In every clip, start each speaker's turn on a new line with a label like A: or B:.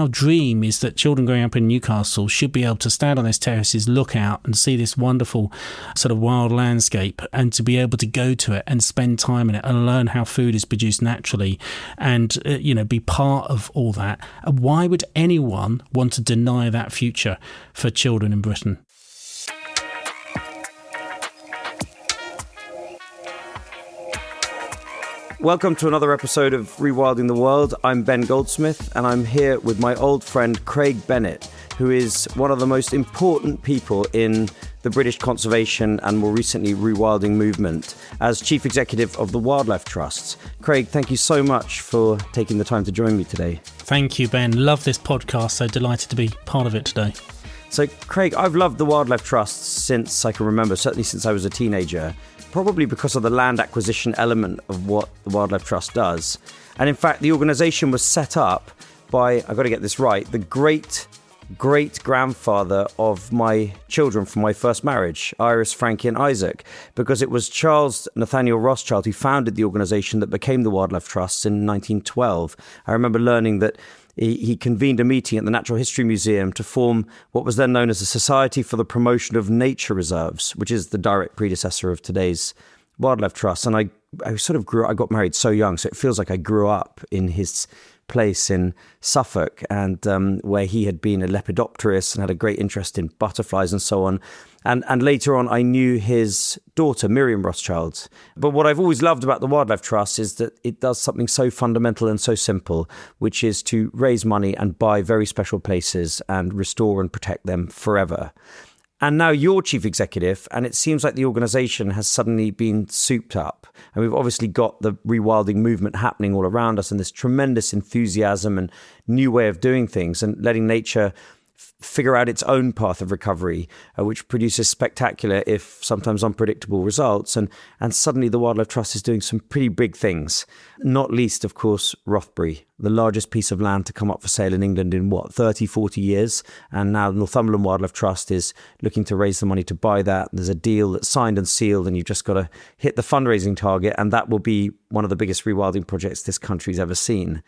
A: our dream is that children growing up in Newcastle should be able to stand on those terraces, look out and see this wonderful sort of wild landscape, and to be able to go to it and spend time in it and learn how food is produced naturally and, be part of all that. And why would anyone want to deny that future for children in Britain?
B: Welcome to another episode of Rewilding the World. I'm Ben Goldsmith, and I'm here with my old friend Craig Bennett, who is one of the most important people in the British conservation and more recently rewilding movement as Chief Executive of the Wildlife Trusts. Craig, thank you so much for taking the time to join me today.
A: Thank you, Ben. Love this podcast. So delighted to be part of it today.
B: So, Craig, I've loved the Wildlife Trusts since I can remember, certainly since I was a teenager, probably because of the land acquisition element of what the Wildlife Trust does. And in fact, the organisation was set up by, I've got to get this right, the great-grandfather of my children from my first marriage, Iris, Frankie and Isaac, because it was Charles Nathaniel Rothschild who founded the organisation that became the Wildlife Trusts in 1912. I remember learning that he convened a meeting at the Natural History Museum to form what was then known as the Society for the Promotion of Nature Reserves, which is the direct predecessor of today's Wildlife Trust. And I sort of I got married so young, so it feels like I grew up in his place in Suffolk, and where he had been a lepidopterist and had a great interest in butterflies and so on. And later on, I knew his daughter, Miriam Rothschild. But what I've always loved about the Wildlife Trust is that it does something so fundamental and so simple, which is to raise money and buy very special places and restore and protect them forever. And now you're chief executive, and it seems like the organisation has suddenly been souped up. And we've obviously got the rewilding movement happening all around us, and this tremendous enthusiasm and new way of doing things and letting nature figure out its own path of recovery, which produces spectacular, if sometimes unpredictable, results. And suddenly the Wildlife Trust is doing some pretty big things, not least, of course, Rothbury, the largest piece of land to come up for sale in England in 30, 40 years. And now the Northumberland Wildlife Trust is looking to raise the money to buy that. There's a deal that's signed and sealed, and you've just got to hit the fundraising target. And that will be one of the biggest rewilding projects this country's ever seen.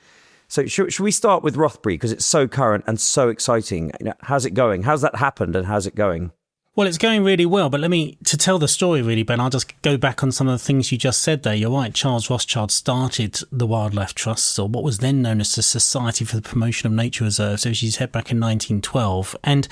B: So should we start with Rothbury, because it's so current and so exciting? How's it going? How's that happened and how's it going?
A: Well, it's going really well, but to tell the story really, Ben, I'll just go back on some of the things you just said there. You're right, Charles Rothschild started the Wildlife Trusts, or what was then known as the Society for the Promotion of Nature Reserves, as you said, back in 1912. And,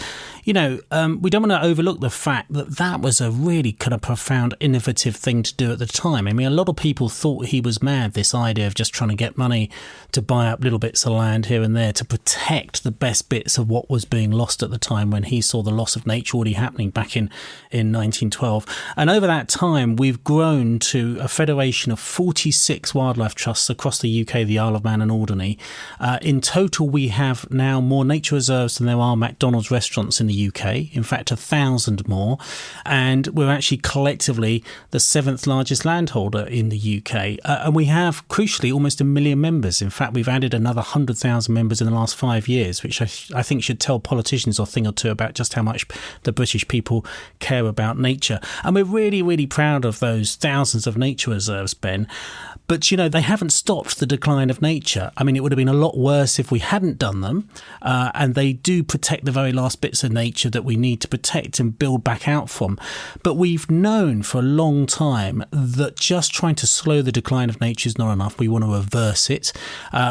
A: we don't want to overlook the fact that that was a really kind of profound, innovative thing to do at the time. I mean, a lot of people thought he was mad, this idea of just trying to get money to buy up little bits of land here and there to protect the best bits of what was being lost at the time, when he saw the loss of nature already happening back in 1912. And over that time, we've grown to a federation of 46 wildlife trusts across the UK, the Isle of Man and Alderney. In total, we have now more nature reserves than there are McDonald's restaurants in the UK, in fact 1,000 more. And we're actually collectively the 7th largest landholder in the UK. And we have, crucially, almost 1 million members. In fact, we've added another 100,000 members in the last 5 years, which I think should tell politicians a thing or two about just how much the British people care about nature. And we're really, really proud of those thousands of nature reserves, Ben. But, they haven't stopped the decline of nature. I mean, it would have been a lot worse if we hadn't done them. And they do protect the very last bits of nature that we need to protect and build back out from. But we've known for a long time that just trying to slow the decline of nature is not enough. We want to reverse it.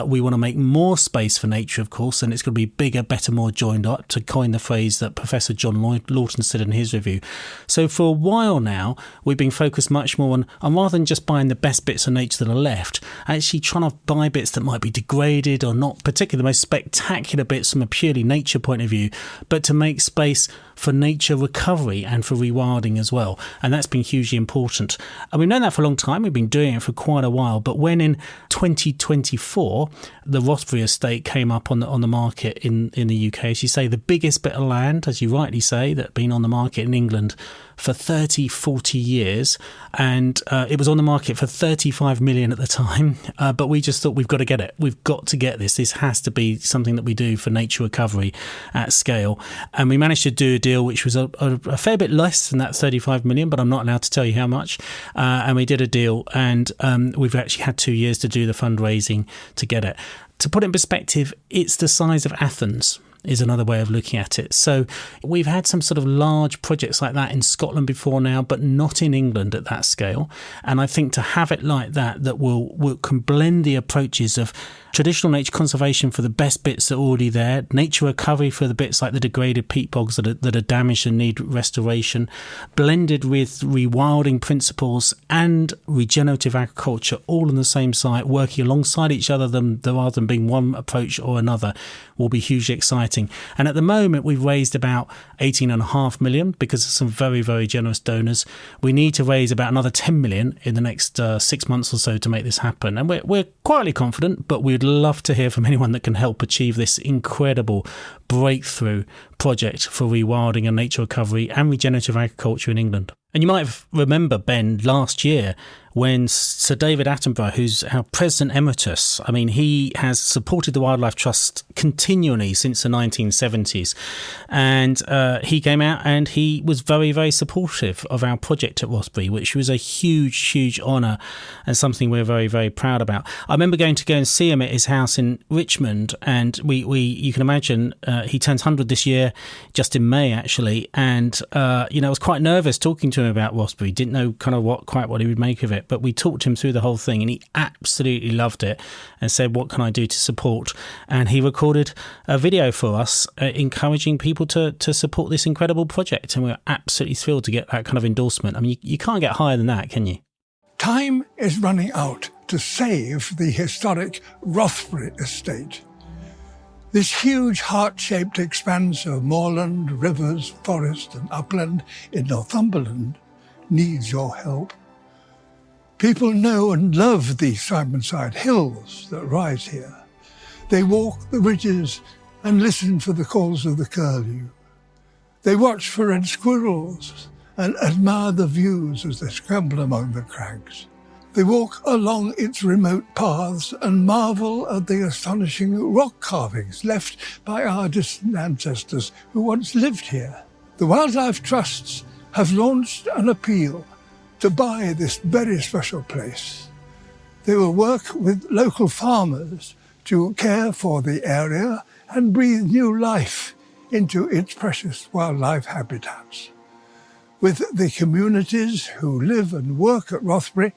A: We want to make more space for nature, of course, and it's going to be bigger, better, more joined up, to coin the phrase that Professor John Lawton said in his review. So for a while now, we've been focused much more on rather than just buying the best bits of nature that are left, actually trying to buy bits that might be degraded or not particularly the most spectacular bits from a purely nature point of view, but to make space for nature recovery and for rewilding as well. And that's been hugely important. And we've known that for a long time. We've been doing it for quite a while. But when in 2024, the Rothbury Estate came up on the market in the UK, as you say, the biggest bit of land, as you rightly say, that had been on the market in England for 30, 40 years. And it was on the market for 35 million at the time. But we just thought, we've got to get it. We've got to get this. This has to be something that we do for nature recovery at scale. And we managed to do a deal which was a fair bit less than that 35 million, but I'm not allowed to tell you how much. And we did a deal, and we've actually had 2 years to do the fundraising to get it. To put it in perspective, it's the size of Athens, is another way of looking at it. So we've had some sort of large projects like that in Scotland before now, but not in England at that scale. And I think to have it like that can blend the approaches of traditional nature conservation for the best bits that are already there, nature recovery for the bits like the degraded peat bogs that are damaged and need restoration, blended with rewilding principles and regenerative agriculture, all on the same site, working alongside each other rather than being one approach or another, will be hugely exciting. And at the moment, we've raised about 18.5 million because of some very, very generous donors. We need to raise about another 10 million in the next 6 months or so to make this happen. And we're quietly confident, but we'd love to hear from anyone that can help achieve this incredible breakthrough project for rewilding and nature recovery and regenerative agriculture in England. And you might remember, Ben, last year when Sir David Attenborough, who's our President Emeritus, I mean, he has supported the Wildlife Trust continually since the 1970s. And he came out and he was very, very supportive of our project at Rothbury, which was a huge, huge honour and something we're very, very proud about. I remember going to go and see him at his house in Richmond, and we you can imagine, he turns 100 this year, just in May, actually. And, I was quite nervous talking to him about Rothbury, didn't know kind of what he would make of it. But we talked him through the whole thing and he absolutely loved it and said, what can I do to support? And he recorded a video for us encouraging people to support this incredible project. And we're absolutely thrilled to get that kind of endorsement. I mean, you can't get higher than that, can you?
C: Time is running out to save the historic Rothbury Estate. This huge heart-shaped expanse of moorland, rivers, forest and upland in Northumberland needs your help. People know and love the side-by-side hills that rise here. They walk the ridges and listen for the calls of the curlew. They watch for red squirrels and admire the views as they scramble among the crags. They walk along its remote paths and marvel at the astonishing rock carvings left by our distant ancestors who once lived here. The Wildlife Trusts have launched an appeal to buy this very special place. They will work with local farmers to care for the area and breathe new life into its precious wildlife habitats. With the communities who live and work at Rothbury,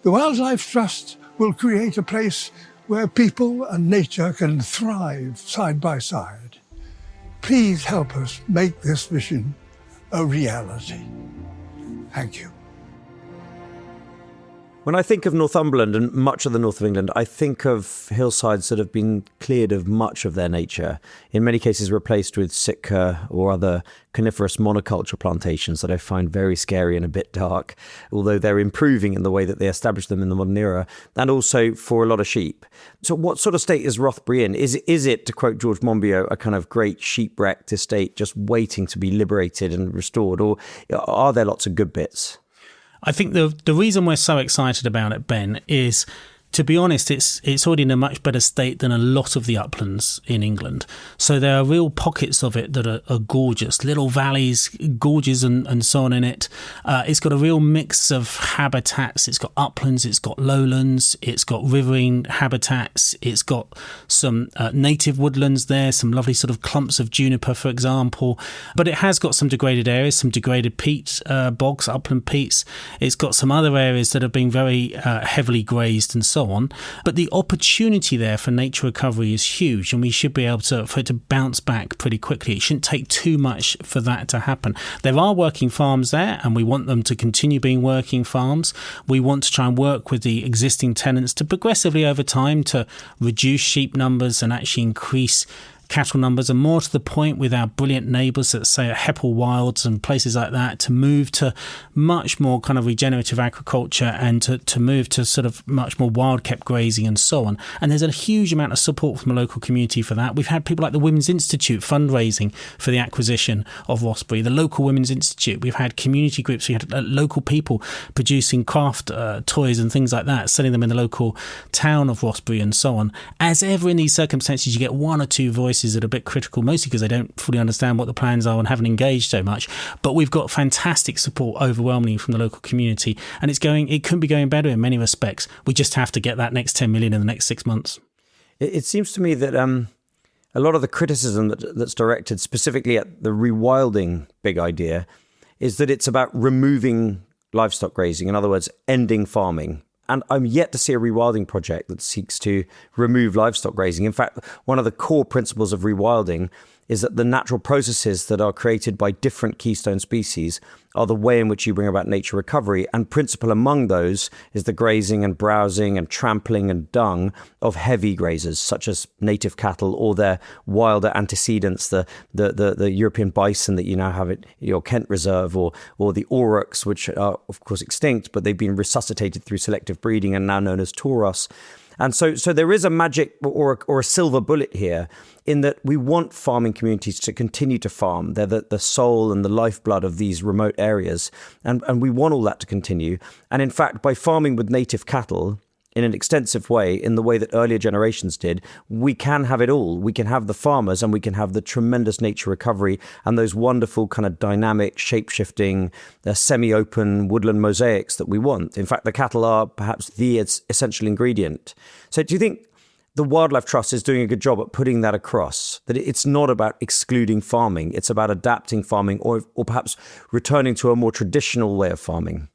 C: the Wildlife Trust will create a place where people and nature can thrive side by side. Please help us make this vision a reality. Thank you.
B: When I think of Northumberland and much of the north of England, I think of hillsides that have been cleared of much of their nature, in many cases replaced with Sitka or other coniferous monoculture plantations that I find very scary and a bit dark, although they're improving in the way that they established them in the modern era, and also for a lot of sheep. So what sort of state is Rothbury in? Is it, to quote George Monbiot, a kind of great sheep-wrecked estate just waiting to be liberated and restored, or are there lots of good bits?
A: I think the reason we're so excited about it, Ben, is, to be honest, it's already in a much better state than a lot of the uplands in England. So there are real pockets of it that are gorgeous, little valleys, gorges and so on in it. It's got a real mix of habitats. It's got uplands, it's got lowlands, it's got riverine habitats, it's got some native woodlands there, some lovely sort of clumps of juniper, for example. But it has got some degraded areas, some degraded peat bogs, upland peats. It's got some other areas that have been very heavily grazed and so on. But the opportunity there for nature recovery is huge, and we should be able for it to bounce back pretty quickly. It shouldn't take too much for that to happen. There are working farms there, and we want them to continue being working farms. We want to try and work with the existing tenants to progressively over time to reduce sheep numbers and actually increase cattle numbers, and more to the point with our brilliant neighbours that say at Heppel Wilds and places like that, to move to much more kind of regenerative agriculture and to move to sort of much more wild kept grazing and so on. And there's a huge amount of support from the local community for that. We've had people like the Women's Institute fundraising for the acquisition of Rothbury, the local Women's Institute. We've had community groups, we had local people producing craft toys and things like that, selling them in the local town of Rothbury and so on. As ever in these circumstances, you get one or two voices that are a bit critical, mostly because they don't fully understand what the plans are and haven't engaged so much. But we've got fantastic support overwhelmingly from the local community, and it couldn't be going better in many respects. We just have to get that next 10 million in the next 6 months.
B: It seems to me that a lot of the criticism that's directed specifically at the rewilding big idea is that it's about removing livestock grazing, in other words, ending farming. And I'm yet to see a rewilding project that seeks to remove livestock grazing. In fact, one of the core principles of rewilding is that the natural processes that are created by different keystone species are the way in which you bring about nature recovery. And principal among those is the grazing and browsing and trampling and dung of heavy grazers, such as native cattle or their wilder antecedents, the European bison that you now have at your Kent Reserve, or the aurochs, which are, of course, extinct, but they've been resuscitated through selective breeding and now known as tauros. And so there is a magic or a silver bullet here, in that we want farming communities to continue to farm. They're the soul and the lifeblood of these remote areas. And we want all that to continue. And in fact, by farming with native cattle in an extensive way, in the way that earlier generations did, we can have it all. We can have the farmers and we can have the tremendous nature recovery and those wonderful kind of dynamic, shape-shifting, semi-open woodland mosaics that we want. In fact, the cattle are perhaps the essential ingredient. So do you think the Wildlife Trust is doing a good job at putting that across, that it's not about excluding farming, it's about adapting farming or perhaps returning to a more traditional way of farming?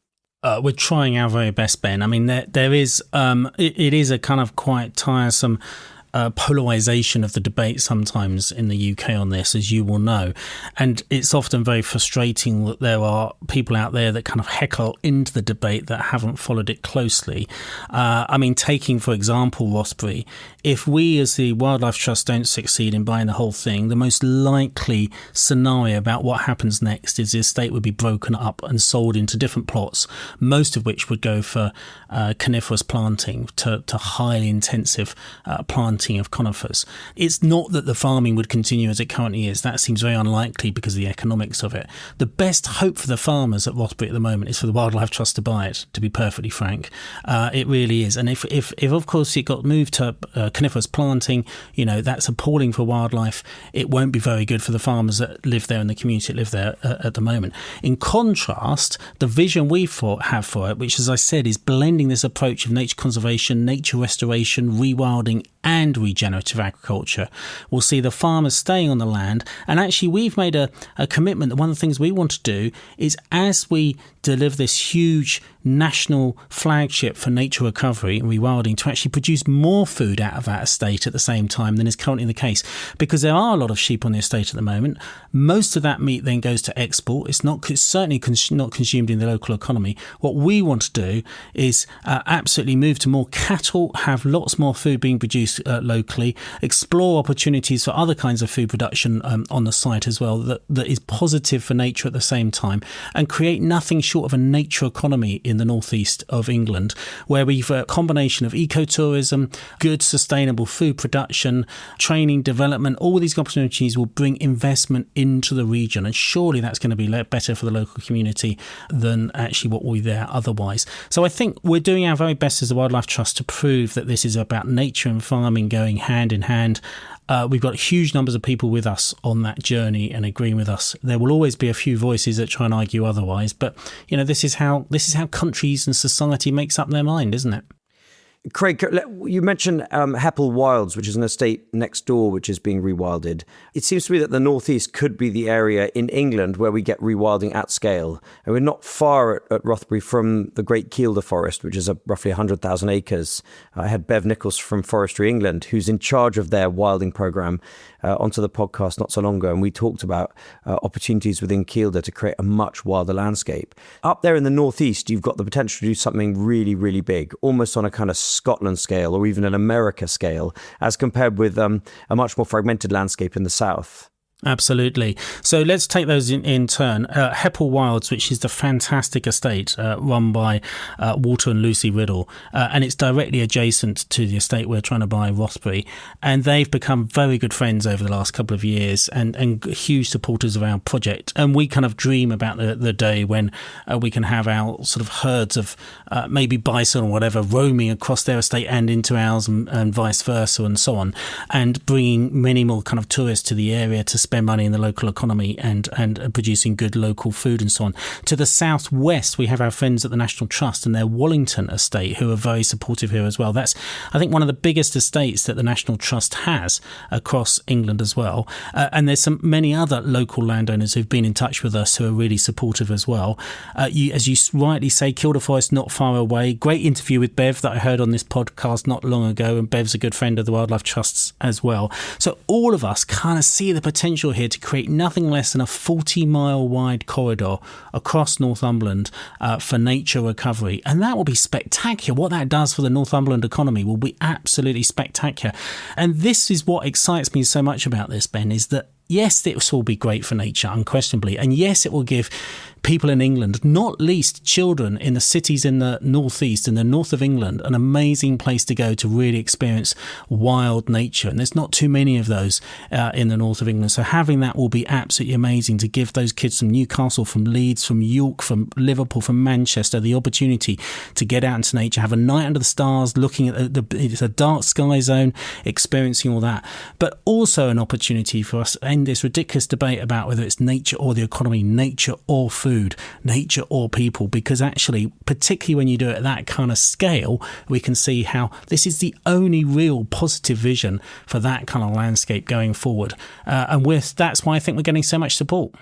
A: We're trying our very best, Ben. I mean, there is, it is a kind of quite tiresome polarisation of the debate sometimes in the UK on this, as you will know. And it's often very frustrating that there are people out there that kind of heckle into the debate that haven't followed it closely. I mean, taking, for example, Rothbury, if we as the Wildlife Trust don't succeed in buying the whole thing, the most likely scenario about what happens next is the estate would be broken up and sold into different plots, most of which would go for coniferous planting, to highly intensive planting of conifers. It's not that the farming would continue as it currently is. That seems very unlikely because of the economics of it. The best hope for the farmers at Rothbury at the moment is for the Wildlife Trust to buy it, to be perfectly frank. It really is. And if of course it got moved to coniferous planting, that's appalling for wildlife. It won't be very good for the farmers that live there and the community that live there at the moment. In contrast, the vision we have for it, which, as I said, is blending this approach of nature conservation, nature restoration, rewilding and regenerative agriculture, will see the farmers staying on the land. And actually, we've made a commitment that one of the things we want to do is, as we deliver this huge national flagship for nature recovery and rewilding, to actually produce more food out of that estate at the same time than is currently the case. Because there are a lot of sheep on the estate at the moment. Most of that meat then goes to export. It's certainly not consumed in the local economy. What we want to do is absolutely move to more cattle, have lots more food being produced locally, explore opportunities for other kinds of food production on the site as well that is positive for nature at the same time, and create nothing short of a nature economy in the northeast of England, where we've a combination of ecotourism, good sustainable food production, training, development. All these opportunities will bring investment into the region, and surely that's going to be better for the local community than actually what will be there otherwise. So I think we're doing our very best as the Wildlife Trust to prove that this is about nature and farming going hand in hand. We've got huge numbers of people with us on that journey and agreeing with us. There will always be a few voices that try and argue otherwise, but this is how countries and society makes up their mind, isn't it?
B: Craig, you mentioned Heppel Wilds, which is an estate next door which is being rewilded. It seems to me that the northeast could be the area in England where we get rewilding at scale. And we're not far at Rothbury from the Great Kielder Forest, which is roughly 100,000 acres. I had Bev Nichols from Forestry England, who's in charge of their wilding programme, onto the podcast not so long ago, and we talked about opportunities within Kielder to create a much wilder landscape. Up there in the northeast, you've got the potential to do something really, really big, almost on a kind of Scotland scale or even an America scale, as compared with a much more fragmented landscape in the south.
A: Absolutely. So let's take those in turn. Heppel Wilds, which is the fantastic estate run by Walter and Lucy Riddle, and it's directly adjacent to the estate we're trying to buy, Rothbury, and they've become very good friends over the last couple of years and huge supporters of our project. And we kind of dream about the day when we can have our sort of herds of maybe bison or whatever roaming across their estate and into ours and vice versa and so on, and bringing many more kind of tourists to the area to spend money in the local economy and producing good local food and so on. To the southwest, we have our friends at the National Trust and their Wallington estate, who are very supportive here as well. That's, I think, one of the biggest estates that the National Trust has across England as well. And there's many other local landowners who've been in touch with us who are really supportive as well. As you rightly say, Kilda Forest not far away. Great interview with Bev that I heard on this podcast not long ago, and Bev's a good friend of the Wildlife Trusts as well. So all of us kind of see the potential here to create nothing less than a 40-mile wide corridor across Northumberland for nature recovery. And that will be spectacular. What that does for the Northumberland economy will be absolutely spectacular. And this is what excites me so much about this, Ben, is that yes, this will be great for nature, unquestionably. And yes, it will give people in England, not least children in the cities in the northeast, in the north of England, an amazing place to go to really experience wild nature. And there's not too many of those in the north of England. So having that will be absolutely amazing to give those kids from Newcastle, from Leeds, from York, from Liverpool, from Manchester, the opportunity to get out into nature, have a night under the stars, looking at it's a dark sky zone, experiencing all that. But also an opportunity for us to end this ridiculous debate about whether it's nature or the economy, nature or food, nature or people, because actually, particularly when you do it at that kind of scale, we can see how this is the only real positive vision for that kind of landscape going forward. That's why I think we're getting so much support.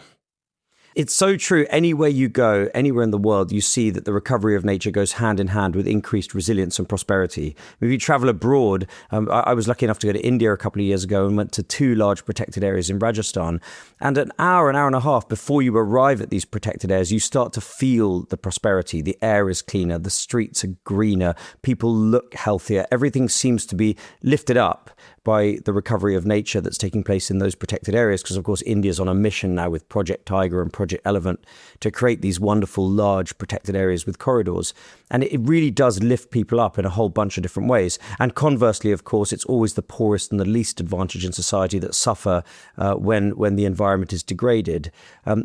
B: It's so true. Anywhere you go, anywhere in the world, you see that the recovery of nature goes hand in hand with increased resilience and prosperity. If you travel abroad, I was lucky enough to go to India a couple of years ago and went to 2 large protected areas in Rajasthan. And an hour and a half before you arrive at these protected areas, you start to feel the prosperity. The air is cleaner, the streets are greener, people look healthier. Everything seems to be lifted up by the recovery of nature that's taking place in those protected areas, because of course India's on a mission now with Project Tiger and Project Elephant to create these wonderful large protected areas with corridors. And it really does lift people up in a whole bunch of different ways. And conversely, of course, it's always the poorest and the least advantaged in society that suffer when the environment is degraded.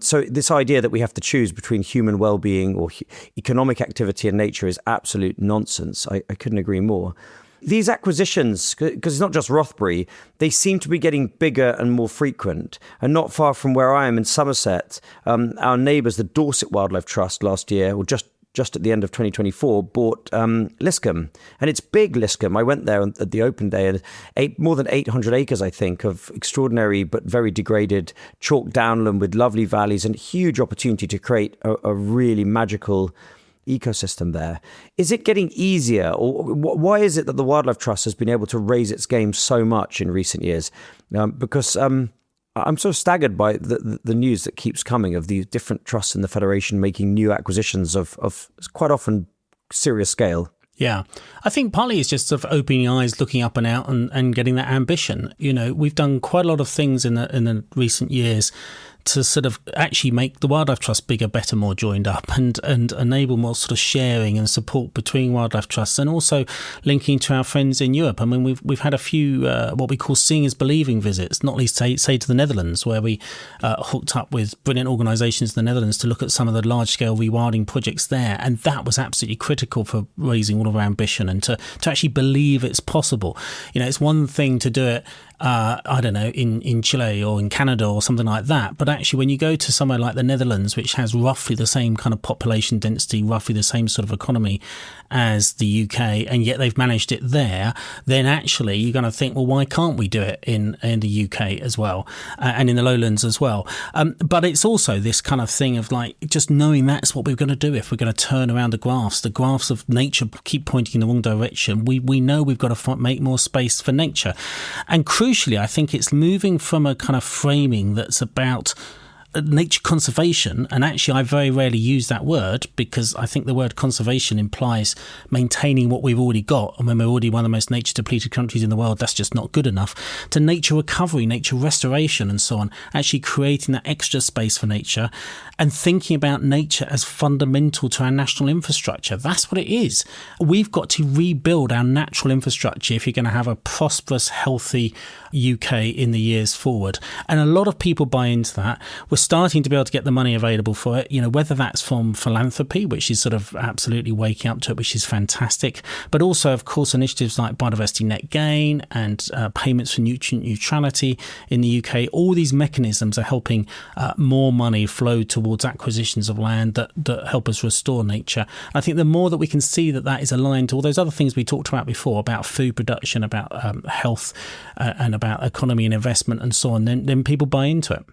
B: So this idea that we have to choose between human well-being or economic activity and nature is absolute nonsense. I couldn't agree more. These acquisitions, because it's not just Rothbury, they seem to be getting bigger and more frequent. And not far from where I am in Somerset, our neighbours, the Dorset Wildlife Trust, last year, or just at the end of 2024, bought Liscombe. And it's big Liscombe. I went there at the open day, and more than 800 acres, I think, of extraordinary but very degraded chalk downland with lovely valleys and huge opportunity to create a really magical ecosystem there. Is it getting easier, or why is it that the Wildlife Trust has been able to raise its game so much in recent years? Because I'm sort of staggered by the news that keeps coming of these different trusts in the Federation making new acquisitions of quite often serious scale.
A: Yeah, I think partly it's just sort of opening eyes, looking up and out and getting that ambition. You know, we've done quite a lot of things in the recent years to sort of actually make the Wildlife Trust bigger, better, more joined up and enable more sort of sharing and support between wildlife trusts, and also linking to our friends in Europe. I mean, we've had a few what we call seeing is believing visits, not least say to the Netherlands, where we hooked up with brilliant organisations in the Netherlands to look at some of the large-scale rewilding projects there, and that was absolutely critical for raising all of our ambition and to actually believe it's possible. You know, it's one thing to do it I don't know, in Chile or in Canada or something like that. But actually, when you go to somewhere like the Netherlands, which has roughly the same kind of population density, roughly the same sort of economy as the UK, and yet they've managed it there, then actually you're going to think, well, why can't we do it in the UK as well, and in the lowlands as well? But it's also this kind of thing of like just knowing that's what we're going to do if we're going to turn around the graphs of nature keep pointing in the wrong direction. We know we've got to make more space for nature. And crucially, I think it's moving from a kind of framing that's about nature conservation, and actually I very rarely use that word because I think the word conservation implies maintaining what we've already got, and when we're already one of the most nature depleted countries in the world, that's just not good enough, to nature recovery, nature restoration and so on, actually creating that extra space for nature and thinking about nature as fundamental to our national infrastructure. That's what it is. We've got to rebuild our natural infrastructure if you're going to have a prosperous, healthy UK in the years forward. And a lot of people buy into that. We're starting to be able to get the money available for it, whether that's from philanthropy, which is sort of absolutely waking up to it, which is fantastic, but also, of course, initiatives like biodiversity net gain and payments for nutrient neutrality in the UK. All these mechanisms are helping more money flow towards acquisitions of land that help us restore nature. I think the more that we can see that is aligned to all those other things we talked about before, about food production, about health and about economy and investment and so on, then people buy into it.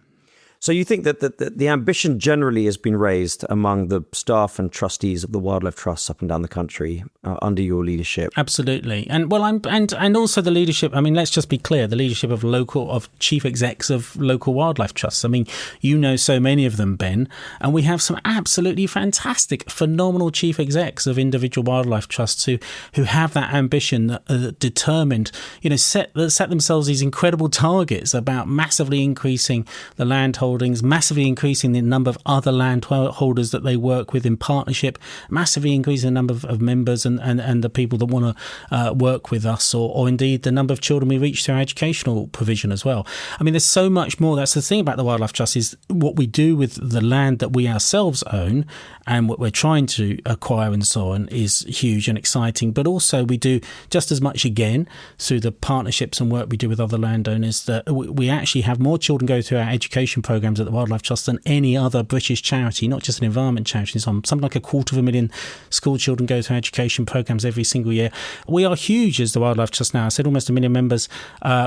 B: So you think that the ambition generally has been raised among the staff and trustees of the wildlife trusts up and down the country under your leadership?
A: Absolutely. And also the leadership, let's just be clear, the leadership of chief execs of local wildlife trusts. So many of them, Ben, and we have some absolutely fantastic, phenomenal chief execs of individual wildlife trusts who have that ambition, that determined, set themselves these incredible targets about massively increasing the land holdings, massively increasing the number of other landholders that they work with in partnership, massively increasing the number of members and the people that want to work with us, or indeed the number of children we reach through our educational provision as well. There's so much more. That's the thing about the Wildlife Trust, is what we do with the land that we ourselves own and what we're trying to acquire and so on is huge and exciting. But also we do just as much again through the partnerships and work we do with other landowners, that we actually have more children go through our education programs at the Wildlife Trust than any other British charity, not just an environment charity. Something like 250,000 school children go through education programs every single year. We are huge as the Wildlife Trust now. I said almost 1 million members.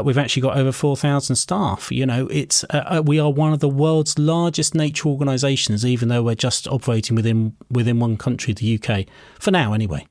A: We've actually got over 4,000 staff. We are one of the world's largest nature organisations, even though we're just operating within one country, the UK, for now anyway.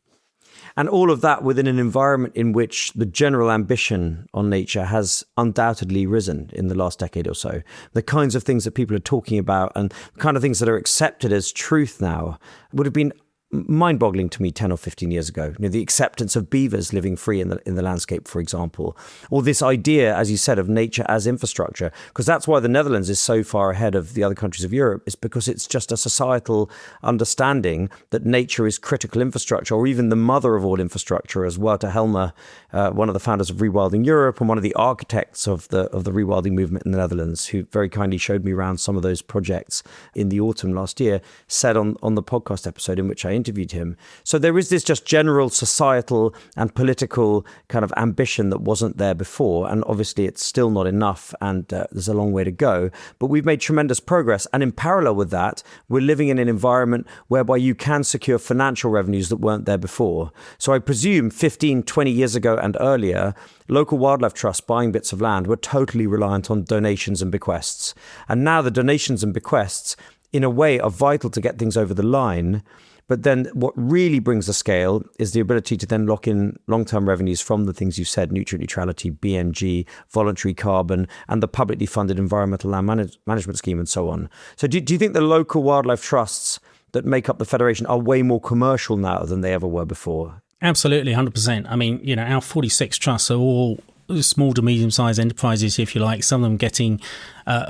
B: And all of that within an environment in which the general ambition on nature has undoubtedly risen in the last decade or so. The kinds of things that people are talking about and the kind of things that are accepted as truth now would have been mind-boggling to me 10 or 15 years ago. The acceptance of beavers living free in the landscape, for example, or this idea, as you said, of nature as infrastructure, because that's why the Netherlands is so far ahead of the other countries of Europe, is because it's just a societal understanding that nature is critical infrastructure, or even the mother of all infrastructure, as Wouter Helmer, one of the founders of Rewilding Europe and one of the architects of the rewilding movement in the Netherlands, who very kindly showed me around some of those projects in the autumn last year, said on the podcast episode in which I interviewed him. So there is this just general societal and political kind of ambition that wasn't there before. And obviously it's still not enough, and there's a long way to go. But we've made tremendous progress. And in parallel with that, we're living in an environment whereby you can secure financial revenues that weren't there before. So I presume 15, 20 years ago and earlier, local wildlife trusts buying bits of land were totally reliant on donations and bequests. And now the donations and bequests, in a way, are vital to get things over the line. But then what really brings the scale is the ability to then lock in long-term revenues from the things you've said, nutrient neutrality, BNG, voluntary carbon, and the publicly funded environmental land management scheme and so on. So do you think the local wildlife trusts that make up the Federation are way more commercial now than they ever were before?
A: Absolutely, 100%. Our 46 trusts are all small to medium-sized enterprises, if you like, some of them getting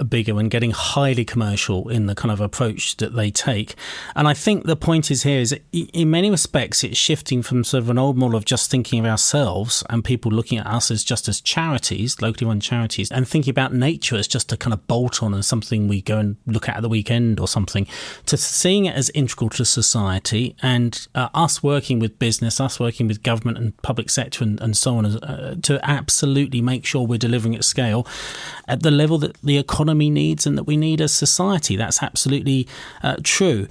A: bigger and getting highly commercial in the kind of approach that they take. And I think the point is here is that in many respects it's shifting from sort of an old model of just thinking of ourselves and people looking at us as just as charities, locally run charities, and thinking about nature as just a kind of bolt on and something we go and look at the weekend or something, to seeing it as integral to society, and us working with business, us working with government and public sector and so on, to absolutely make sure we're delivering at scale at the level that the economy needs and that we need as society. That's absolutely true.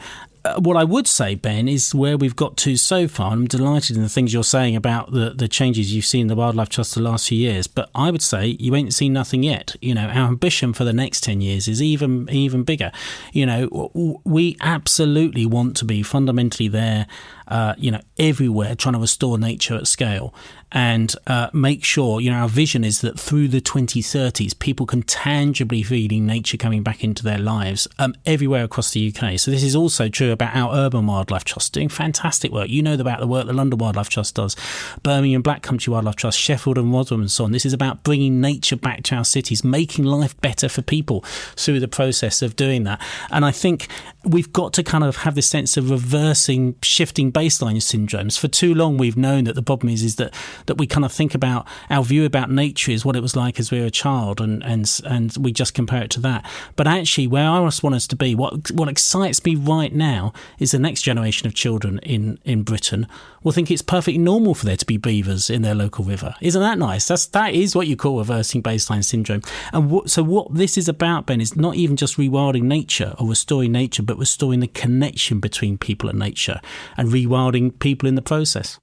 A: What I would say, Ben, is where we've got to so far. I'm delighted in the things you're saying about the changes you've seen in the Wildlife Trust the last few years, but I would say you ain't seen nothing yet. Our ambition for the next 10 years is even bigger. We absolutely want to be fundamentally there everywhere, trying to restore nature at scale, and make sure, our vision is that through the 2030s, people can tangibly feeling nature coming back into their lives everywhere across the UK. So this is also true about our urban wildlife trust, doing fantastic work. You know about the work the London Wildlife Trust does, Birmingham Black Country Wildlife Trust, Sheffield and Rotherham and so on. This is about bringing nature back to our cities, making life better for people through the process of doing that. And I think we've got to kind of have this sense of reversing, shifting baseline syndromes. For too long, we've known that the problem is that we kind of think about our view about nature is what it was like as we were a child, and we just compare it to that. But actually, where I want us to be, what excites me right now is the next generation of children in Britain will think it's perfectly normal for there to be beavers in their local river. Isn't that nice? That is what you call reversing baseline syndrome. And so what this is about, Ben, is not even just rewilding nature or restoring nature, but restoring the connection between people and nature and rewilding people in the process.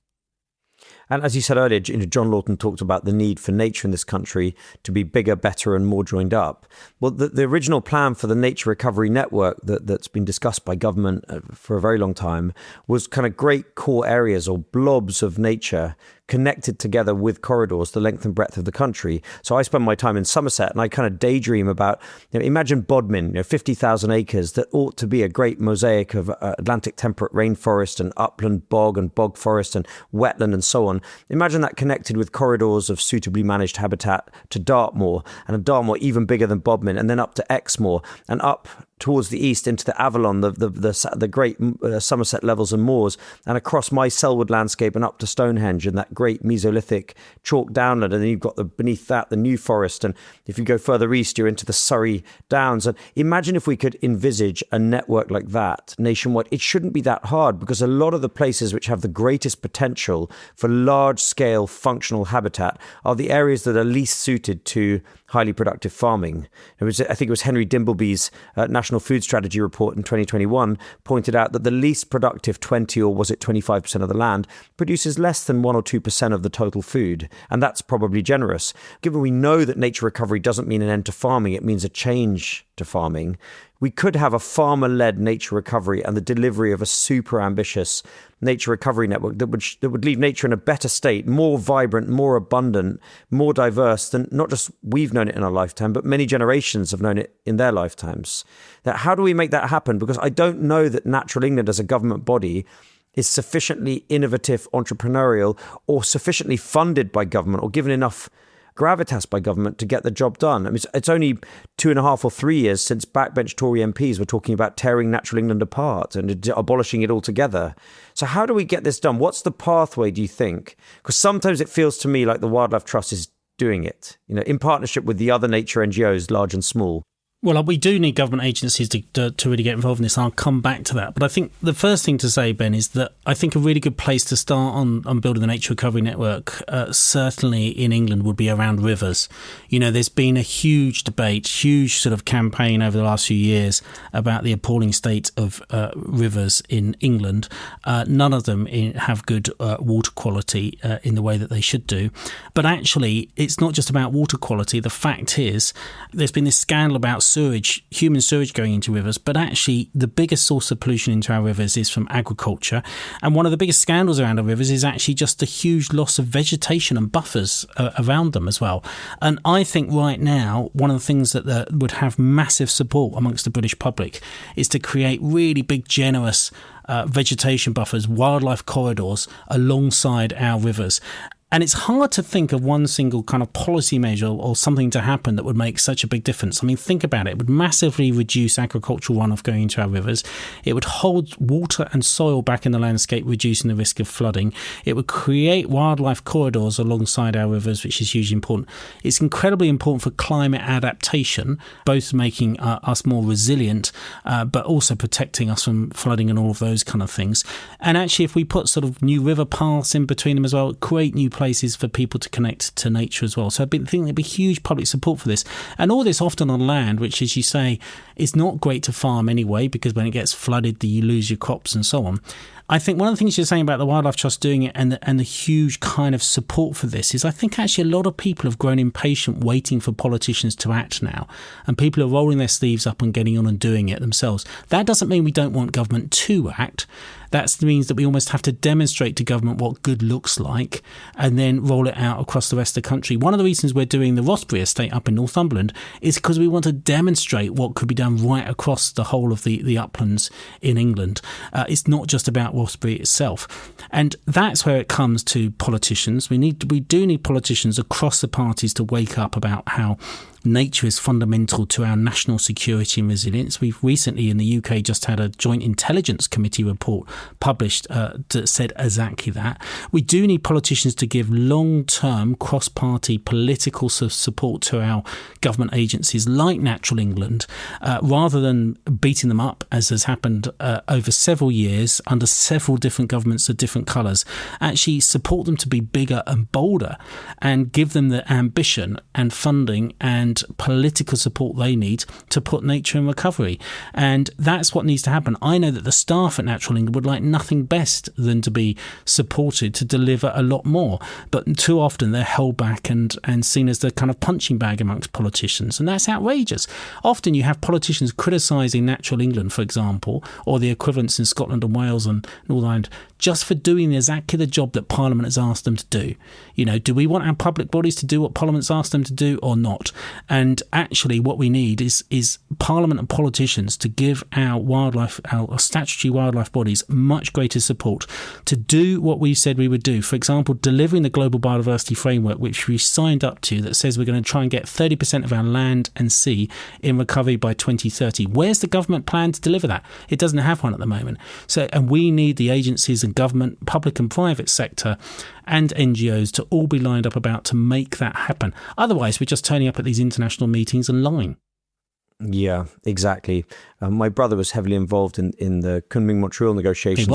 B: And as you said earlier, John Lawton talked about the need for nature in this country to be bigger, better and more joined up. Well, the original plan for the Nature Recovery Network that's been discussed by government for a very long time was kind of great core areas or blobs of nature connected together with corridors the length and breadth of the country. So I spend my time in Somerset and I kind of daydream about, imagine Bodmin, 50,000 acres that ought to be a great mosaic of Atlantic temperate rainforest and upland bog and bog forest and wetland and so on. Imagine that connected with corridors of suitably managed habitat to Dartmoor, and a Dartmoor even bigger than Bodmin, and then up to Exmoor and up towards the east into the Avalon, the great Somerset levels and moors, and across my Selwood landscape and up to Stonehenge and that great Mesolithic chalk downland. And then you've got beneath that the New Forest, and if you go further east you're into the Surrey Downs. And imagine if we could envisage a network like that nationwide. It shouldn't be that hard, because a lot of the places which have the greatest potential for large scale functional habitat are the areas that are least suited to highly productive farming. I think it was Henry Dimbleby's National Food Strategy report in 2021 pointed out that the least productive 20 or was it 25% of the land produces less than 1 or 2% of the total food. And that's probably generous. Given we know that nature recovery doesn't mean an end to farming, it means a change to farming. We could have a farmer-led nature recovery and the delivery of a super ambitious nature recovery network that would leave nature in a better state, more vibrant, more abundant, more diverse than not just we've known it in our lifetime, but many generations have known it in their lifetimes. Now, how do we make that happen? Because I don't know that Natural England as a government body is sufficiently innovative, entrepreneurial, or sufficiently funded by government or given enough gravitas by government to get the job done. I mean, it's only 2.5 or 3 years since backbench Tory MPs were talking about tearing Natural England apart and abolishing it altogether. So how do we get this done? What's the pathway, do you think? Because sometimes it feels to me like the Wildlife Trust is doing it, in partnership with the other nature NGOs, large and small.
A: Well, we do need government agencies to really get involved in this. I'll come back to that. But I think the first thing to say, Ben, is that I think a really good place to start on building the Nature Recovery Network, certainly in England, would be around rivers. There's been a huge debate, huge sort of campaign over the last few years about the appalling state of rivers in England. None of them have good water quality in the way that they should do. But actually, it's not just about water quality. The fact is, there's been this scandal about sewage, human sewage going into rivers, but actually the biggest source of pollution into our rivers is from agriculture. And one of the biggest scandals around our rivers is actually just the huge loss of vegetation and buffers around them as well. And I think right now, one of the things that would have massive support amongst the British public is to create really big, generous vegetation buffers, wildlife corridors alongside our rivers. And it's hard to think of one single kind of policy measure or something to happen that would make such a big difference. I mean, think about it. It would massively reduce agricultural runoff going into our rivers. It would hold water and soil back in the landscape, reducing the risk of flooding. It would create wildlife corridors alongside our rivers, which is hugely important. It's incredibly important for climate adaptation, both making us more resilient, but also protecting us from flooding and all of those kind of things. And actually, if we put sort of new river paths in between them as well, create new places for people to connect to nature as well. So I think there'd be huge public support for this. And all this often on land, which, as you say, is not great to farm anyway, because when it gets flooded, you lose your crops and so on. I think one of the things you're saying about the Wildlife Trust doing it and the huge kind of support for this is I think actually a lot of people have grown impatient waiting for politicians to act now, and people are rolling their sleeves up and getting on and doing it themselves. That doesn't mean we don't want government to act. That means that we almost have to demonstrate to government what good looks like and then roll it out across the rest of the country. One of the reasons we're doing the Rothbury Estate up in Northumberland is because we want to demonstrate what could be done right across the whole of the uplands in England. It's not just about Rothbury itself. And that's where it comes to politicians. We do need politicians across the parties to wake up about how nature is fundamental to our national security and resilience. We've recently in the UK just had a Joint Intelligence Committee report published that said exactly that. We do need politicians to give long-term cross-party political support to our government agencies like Natural England, rather than beating them up, as has happened over several years under several different governments of different colours. Actually support them to be bigger and bolder and give them the ambition and funding and political support they need to put nature in recovery. And that's what needs to happen. I know that the staff at Natural England would like nothing best than to be supported to deliver a lot more, but too often they're held back and seen as the kind of punching bag amongst politicians, and that's outrageous. Often you have politicians criticising Natural England, for example, or the equivalents in Scotland and Wales and Northern Ireland, just for doing exactly the job that Parliament has asked them to do. You know, do we want our public bodies to do what Parliament's asked them to do or not? And actually what we need is Parliament and politicians to give our statutory wildlife bodies much greater support to do what we said we would do. For example, delivering the Global Biodiversity Framework, which we signed up to, that says we're going to try and get 30% of our land and sea in recovery by 2030. Where's the government plan to deliver that? It doesn't have one at the moment. And we need the agencies and government, public and private sector and NGOs to all be lined up about to make that happen. Otherwise, we're just turning up at these international meetings and lying.
B: Yeah, exactly. My brother was heavily involved in the Kunming-Montreal negotiations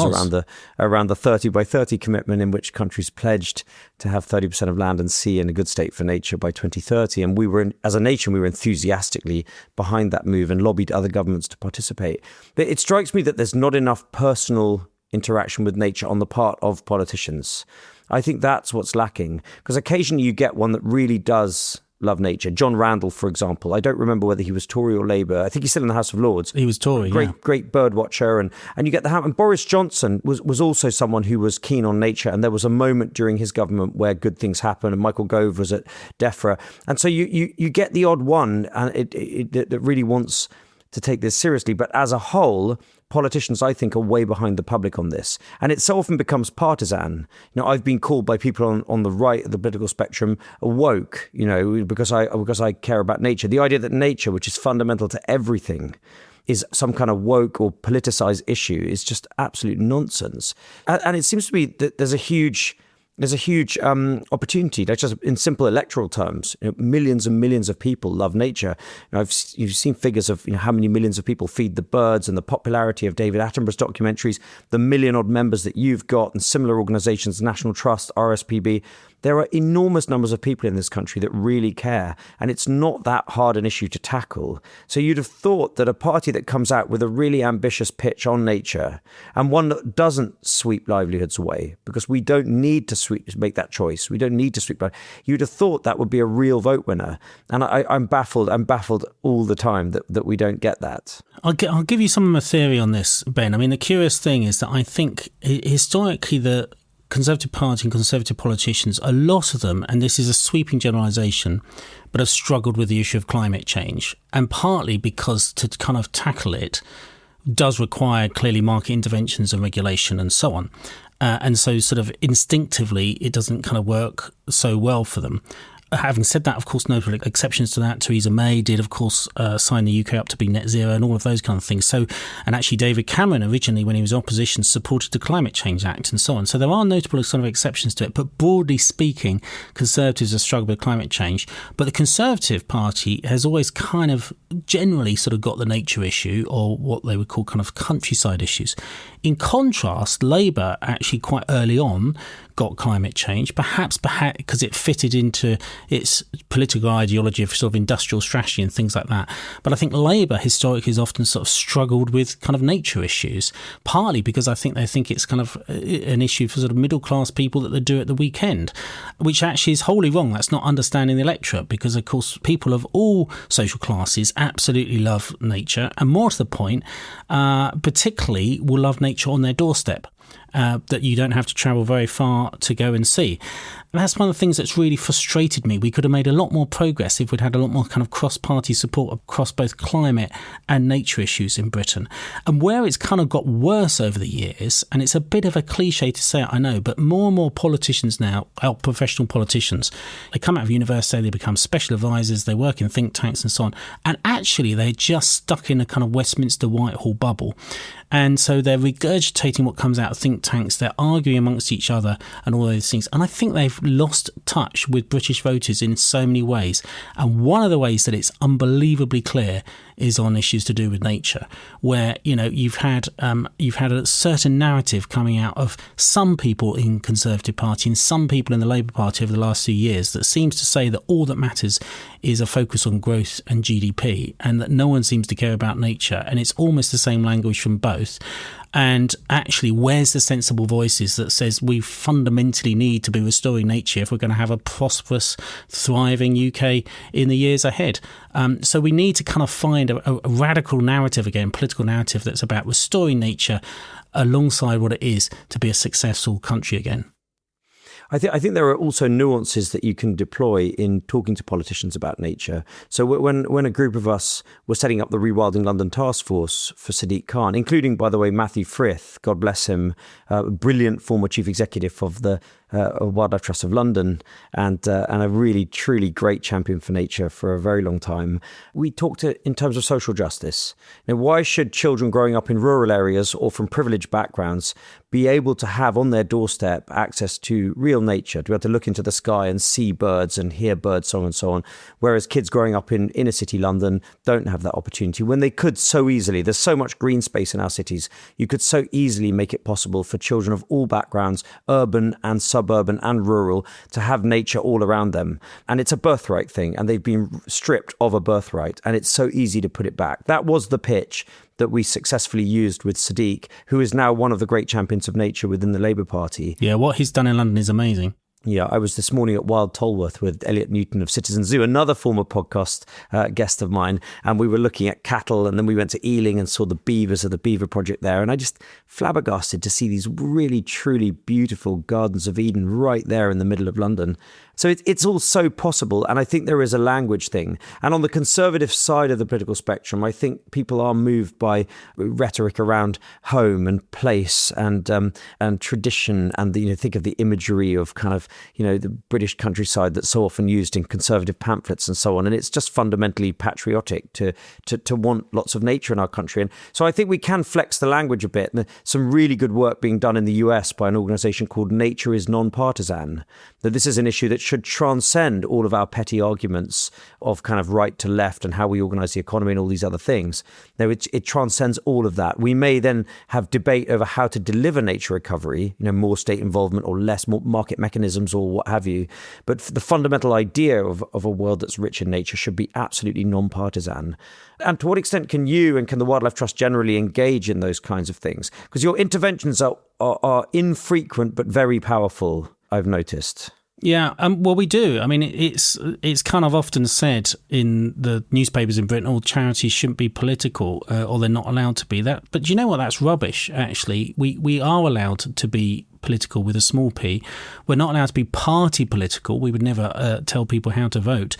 B: around the 30 by 30 commitment, in which countries pledged to have 30% of land and sea in a good state for nature by 2030. And as a nation, we were enthusiastically behind that move and lobbied other governments to participate. But it strikes me that there's not enough personal interaction with nature on the part of politicians. I think that's what's lacking, because occasionally you get one that really does love nature. John Randall, for example. I don't remember whether he was Tory or Labour. I think he's still in the House of Lords.
A: He was Tory,
B: Great bird watcher. And you get and Boris Johnson was also someone who was keen on nature. And there was a moment during his government where good things happened. And Michael Gove was at DEFRA. And so you get the odd one that really wants to take this seriously. But as a whole, politicians, I think, are way behind the public on this. And it so often becomes partisan. You know, I've been called by people on the right of the political spectrum woke, you know, because I care about nature. The idea that nature, which is fundamental to everything, is some kind of woke or politicized issue is just absolute nonsense. And it seems to me that there's a huge opportunity. Like, just in simple electoral terms, you know, millions and millions of people love nature. You know, you've seen figures of how many millions of people feed the birds, and the popularity of David Attenborough's documentaries, the million-odd members that you've got, and similar organisations, National Trust, RSPB. There are enormous numbers of people in this country that really care, and it's not that hard an issue to tackle. So you'd have thought that a party that comes out with a really ambitious pitch on nature, and one that doesn't sweep livelihoods away, because we don't need to make that choice. We don't need to sweep. You'd have thought that would be a real vote winner. And I'm baffled all the time that we don't get that.
A: I'll give you some of my theory on this, Ben. I mean, the curious thing is that I think historically the Conservative Party and Conservative politicians, a lot of them, and this is a sweeping generalisation, but have struggled with the issue of climate change. And partly because to kind of tackle it does require clearly market interventions and regulation and so on. And so sort of instinctively, it doesn't kind of work so well for them. Having said that, of course, notable exceptions to that. Theresa May did, of course, sign the UK up to be net zero and all of those kind of things. So, and actually David Cameron originally, when he was opposition, supported the Climate Change Act and so on. So there are notable sort of exceptions to it. But broadly speaking, Conservatives have struggled with climate change. But the Conservative Party has always kind of generally sort of got the nature issue, or what they would call kind of countryside issues. In contrast, Labour actually quite early on got climate change, perhaps because it fitted into its political ideology of sort of industrial strategy and things like that. But I think Labour historically has often sort of struggled with kind of nature issues, partly because I think they think it's kind of an issue for sort of middle class people that they do at the weekend, which actually is wholly wrong. That's not understanding the electorate, because of course people of all social classes absolutely love nature, and more to the point, particularly will love nature on their doorstep. That you don't have to travel very far to go and see. And that's one of the things that's really frustrated me. We could have made a lot more progress if we'd had a lot more kind of cross-party support across both climate and nature issues in Britain. And where it's kind of got worse over the years, and it's a bit of a cliche to say it, I know, but more and more politicians now, professional politicians, they come out of university, they become special advisors, they work in think tanks and so on, and actually they're just stuck in a kind of Westminster Whitehall bubble. And so they're regurgitating what comes out of think tanks, they're arguing amongst each other and all those things. And I think they've lost touch with British voters in so many ways. And one of the ways that it's unbelievably clear is on issues to do with nature, where, you know, you've had a certain narrative coming out of some people in Conservative Party and some people in the Labour Party over the last few years that seems to say that all that matters is a focus on growth and GDP, and that no one seems to care about nature. And it's almost the same language from both. And actually, where's the sensible voices that says we fundamentally need to be restoring nature if we're going to have a prosperous, thriving UK in the years ahead? So we need to kind of find a radical narrative again, political narrative that's about restoring nature alongside what it is to be a successful country again.
B: I think there are also nuances that you can deploy in talking to politicians about nature. So when a group of us were setting up the Rewilding London Task Force for Sadiq Khan, including, by the way, Matthew Frith, God bless him, a brilliant former chief executive of the Wildlife Trust of London, and a really, truly great champion for nature for a very long time. We talked in terms of social justice. Now, why should children growing up in rural areas or from privileged backgrounds be able to have on their doorstep access to real nature, to be able to look into the sky and see birds and hear bird song and so on, whereas kids growing up in inner city London don't have that opportunity when they could so easily? There's so much green space in our cities. You could so easily make it possible for children of all backgrounds, urban and suburban and rural, to have nature all around them. And it's a birthright thing, and they've been stripped of a birthright, and it's so easy to put it back. That was the pitch that we successfully used with Sadiq, who is now one of the great champions of nature within the Labour Party.
A: Yeah, what he's done in London is amazing.
B: Yeah, I was this morning at Wild Tolworth with Elliot Newton of Citizen Zoo, another former podcast guest of mine, and we were looking at cattle, and then we went to Ealing and saw the beavers of the Beaver Project there, and I just flabbergasted to see these really, truly beautiful Gardens of Eden right there in the middle of London. So it's all so possible, and I think there is a language thing. And on the conservative side of the political spectrum, I think people are moved by rhetoric around home and place and tradition, and think of the imagery of kind of the British countryside that's so often used in conservative pamphlets and so on. And it's just fundamentally patriotic to want lots of nature in our country. And so I think we can flex the language a bit. And some really good work being done in the US by an organisation called Nature is Non-Partisan. That this is an issue that should transcend all of our petty arguments of kind of right to left and how we organise the economy and all these other things. Now, it transcends all of that. We may then have debate over how to deliver nature recovery, more state involvement or less, more market mechanisms or what have you. But the fundamental idea of a world that's rich in nature should be absolutely non-partisan. And to what extent can you and can the Wildlife Trust generally engage in those kinds of things? Because your interventions are infrequent but very powerful, I've noticed.
A: Yeah, well, we do. I mean, it's kind of often said in the newspapers in Britain, all charities shouldn't be political or they're not allowed to be that. But you know what? That's rubbish, actually. We are allowed to be political with a small p. We're not allowed to be party political. We would never tell people how to vote.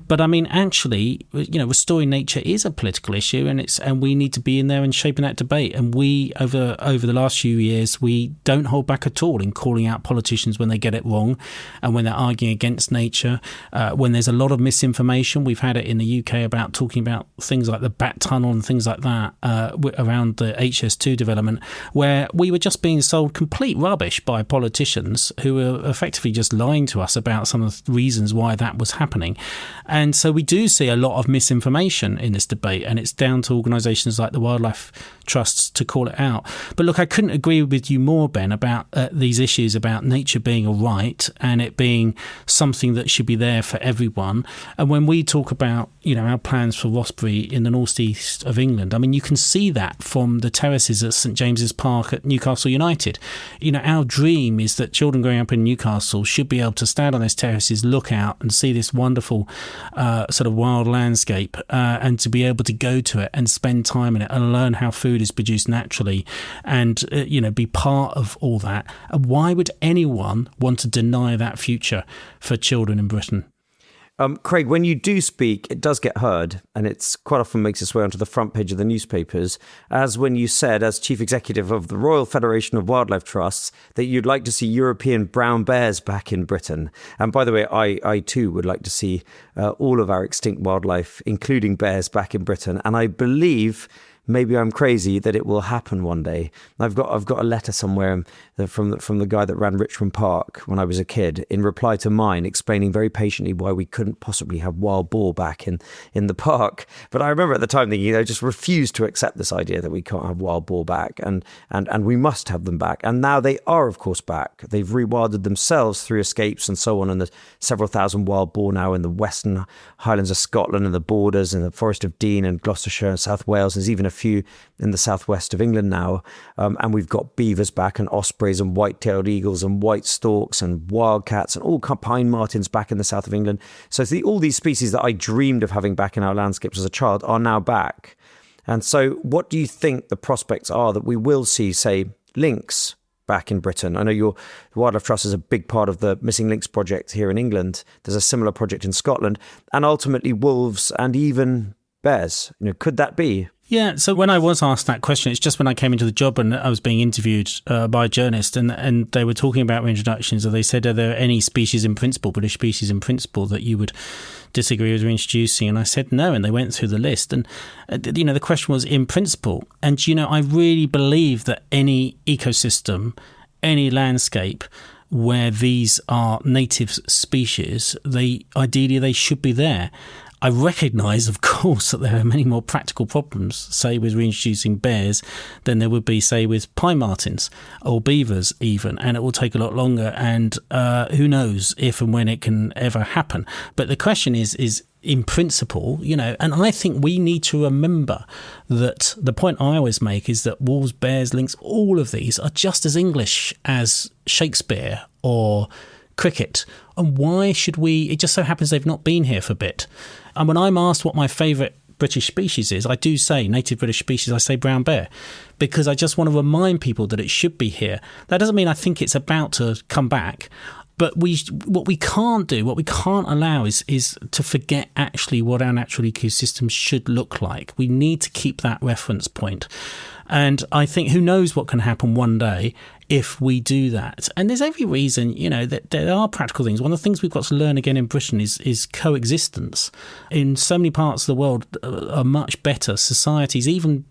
A: But I mean, actually, restoring nature is a political issue, and we need to be in there and shaping that debate. And we, over the last few years, we don't hold back at all in calling out politicians when they get it wrong and when they're arguing against nature. When there's a lot of misinformation, we've had it in the UK about talking about things like the Bat Tunnel and things like that around the HS2 development, where we were just being sold complete rubbish by politicians who were effectively just lying to us about some of the reasons why that was happening. And so we do see a lot of misinformation in this debate, and it's down to organisations like the Wildlife Trusts to call it out. But look, I couldn't agree with you more, Ben, about these issues about nature being a right and it being something that should be there for everyone. And when we talk about, our plans for Rothbury in the northeast of England, I mean, you can see that from the terraces at St James's Park at Newcastle United. Our dream is that children growing up in Newcastle should be able to stand on those terraces, look out and see this wonderful sort of wild landscape, and to be able to go to it and spend time in it and learn how food is produced naturally and, be part of all that. Why would anyone want to deny that future for children in Britain?
B: Craig, when you do speak, it does get heard, and it's quite often makes its way onto the front page of the newspapers, as when you said, as Chief Executive of the Royal Federation of Wildlife Trusts, that you'd like to see European brown bears back in Britain. And by the way, I too would like to see all of our extinct wildlife, including bears, back in Britain. And I believe, maybe I'm crazy, that it will happen one day. I've got a letter somewhere from the guy that ran Richmond Park when I was a kid, in reply to mine, explaining very patiently why we couldn't possibly have wild boar back in the park. But I remember at the time thinking, just refused to accept this idea that we can't have wild boar back, and we must have them back. And now they are, of course, back. They've rewilded themselves through escapes and so on, and there's several thousand wild boar now in the Western Highlands of Scotland and the borders and the Forest of Dean and Gloucestershire and South Wales. There's even a few in the southwest of England now, and we've got beavers back and ospreys and white-tailed eagles and white storks and wildcats and all pine martins back in the south of England. So all these species that I dreamed of having back in our landscapes as a child are now back. And so what do you think the prospects are that we will see, say, lynx back in Britain? I know your Wildlife Trust is a big part of the Missing Lynx project here in England. There's a similar project in Scotland, and ultimately wolves and even bears. Could that be?
A: Yeah, so when I was asked that question, it's just when I came into the job and I was being interviewed by a journalist, and they were talking about reintroductions, and they said, are there any species in principle, British species in principle, that you would disagree with reintroducing? And I said no, and they went through the list. And, the question was in principle. And, I really believe that any ecosystem, any landscape where these are native species, ideally they should be there. I recognise, of course, that there are many more practical problems, say, with reintroducing bears than there would be, say, with pine martins or beavers even, and it will take a lot longer, and who knows if and when it can ever happen. But the question is in principle, and I think we need to remember that the point I always make is that wolves, bears, lynx, all of these are just as English as Shakespeare or cricket. And why should we? It just so happens they've not been here for a bit. And when I'm asked what my favourite British species is, I do say native British species, I say brown bear, because I just want to remind people that it should be here. That doesn't mean I think it's about to come back. But what we can't allow is to forget actually what our natural ecosystem should look like. We need to keep that reference point. And I think who knows what can happen one day if we do that. And there's every reason, that there are practical things. One of the things we've got to learn again in Britain is coexistence. In so many parts of the world are much better societies, even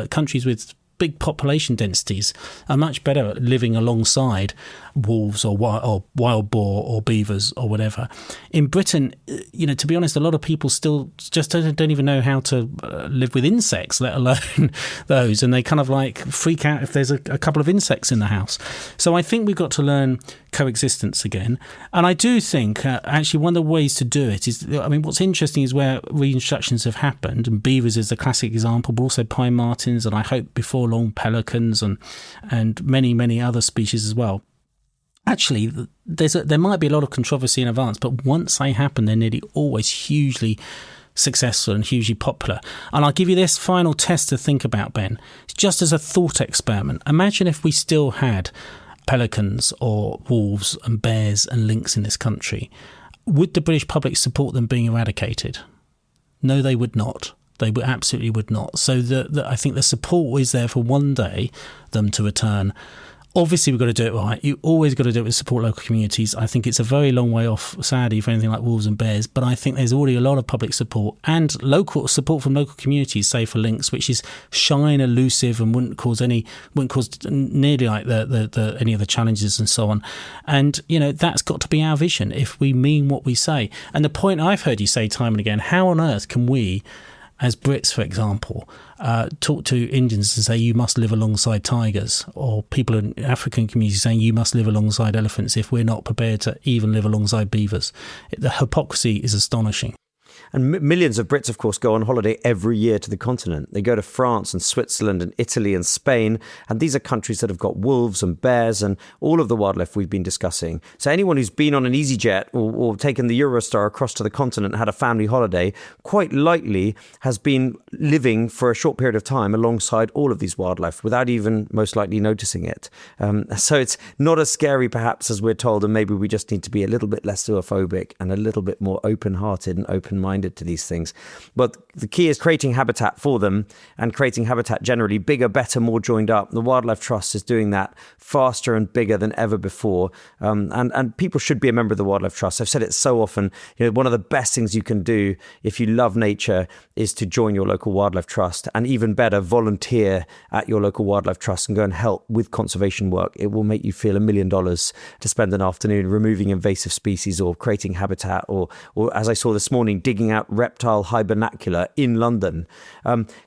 A: countries with big population densities are much better at living alongside wolves or wild boar or beavers or whatever. In Britain, to be honest, a lot of people still just don't even know how to live with insects, let alone those, and they kind of freak out if there's a couple of insects in the house. So I think we've got to learn coexistence again. And I do think actually one of the ways to do it is, what's interesting is where reintroductions have happened, and beavers is the classic example, but also pine martins, and I hope before long pelicans and many, many other species as well. Actually, there might be a lot of controversy in advance, but once they happen, they're nearly always hugely successful and hugely popular. And I'll give you this final test to think about, Ben. Just as a thought experiment, imagine if we still had pelicans or wolves and bears and lynx in this country. Would the British public support them being eradicated? No, they would not. They absolutely would not. So I think the support is there for one day them to return. Obviously, we've got to do it right. You always got to do it with support local communities. I think it's a very long way off, sadly, for anything like wolves and bears. But I think there's already a lot of public support and local support from local communities, say for lynx, which is shy and elusive and wouldn't cause nearly like the any of the challenges and so on. And that's got to be our vision if we mean what we say. And the point I've heard you say time and again: how on earth can we, as Brits, for example, talk to Indians and say you must live alongside tigers, or people in African communities saying you must live alongside elephants if we're not prepared to even live alongside beavers? The hypocrisy is astonishing.
B: And millions of Brits, of course, go on holiday every year to the continent. They go to France and Switzerland and Italy and Spain. And these are countries that have got wolves and bears and all of the wildlife we've been discussing. So anyone who's been on an EasyJet or taken the Eurostar across to the continent and had a family holiday quite likely has been living for a short period of time alongside all of these wildlife without even most likely noticing it. So it's not as scary perhaps as we're told, and maybe we just need to be a little bit less zoophobic and a little bit more open-hearted and open-minded to these things. But the key is creating habitat for them and creating habitat generally bigger, better, more joined up. The Wildlife Trust is doing that faster and bigger than ever before. And people should be a member of the Wildlife Trust. I've said it so often, one of the best things you can do if you love nature is to join your local Wildlife Trust, and even better, volunteer at your local Wildlife Trust and go and help with conservation work. It will make you feel $1 million to spend an afternoon removing invasive species or creating habitat or as I saw this morning, digging out reptile hibernacular in London.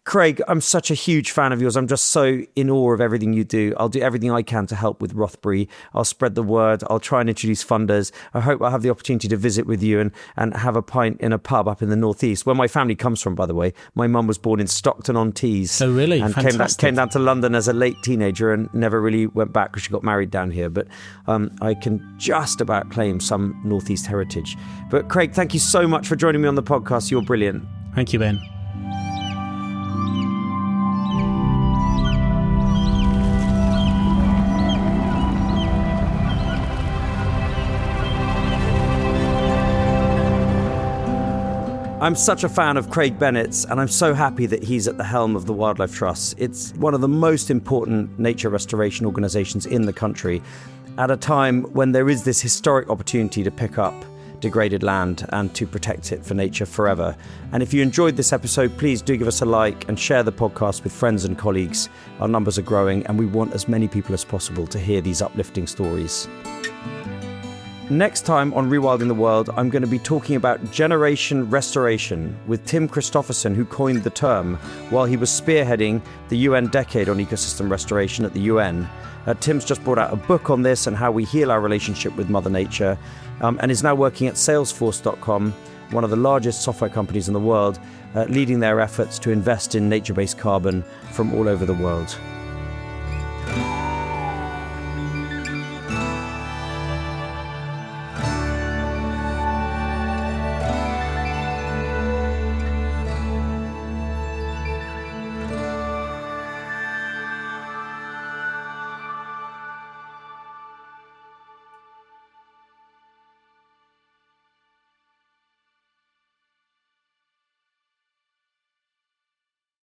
B: Craig, I'm such a huge fan of yours. I'm just so in awe of everything you do. I'll do everything I can to help with Rothbury. I'll spread the word. I'll try and introduce funders. I hope I'll have the opportunity to visit with you and have a pint in a pub up in the northeast, where my family comes from, by the way. My mum was born in Stockton-on-Tees.
A: Oh, really?
B: And came down to London as a late teenager and never really went back because she got married down here. But I can just about claim some northeast heritage. But Craig, thank you so much for joining me on the podcast. You're brilliant.
A: Thank you, Ben.
B: I'm such a fan of Craig Bennett's, and I'm so happy that he's at the helm of the Wildlife Trust. It's one of the most important nature restoration organisations in the country at a time when there is this historic opportunity to pick up degraded land and to protect it for nature forever. And if you enjoyed this episode, please do give us a like and share the podcast with friends and colleagues. Our numbers are growing and we want as many people as possible to hear these uplifting stories. Next time on Rewilding the World, I'm going to be talking about generation restoration with Tim Christopherson, who coined the term while he was spearheading the UN Decade on Ecosystem Restoration at the UN. Tim's just brought out a book on this and how we heal our relationship with Mother Nature, and is now working at Salesforce.com, one of the largest software companies in the world, leading their efforts to invest in nature-based carbon from all over the world.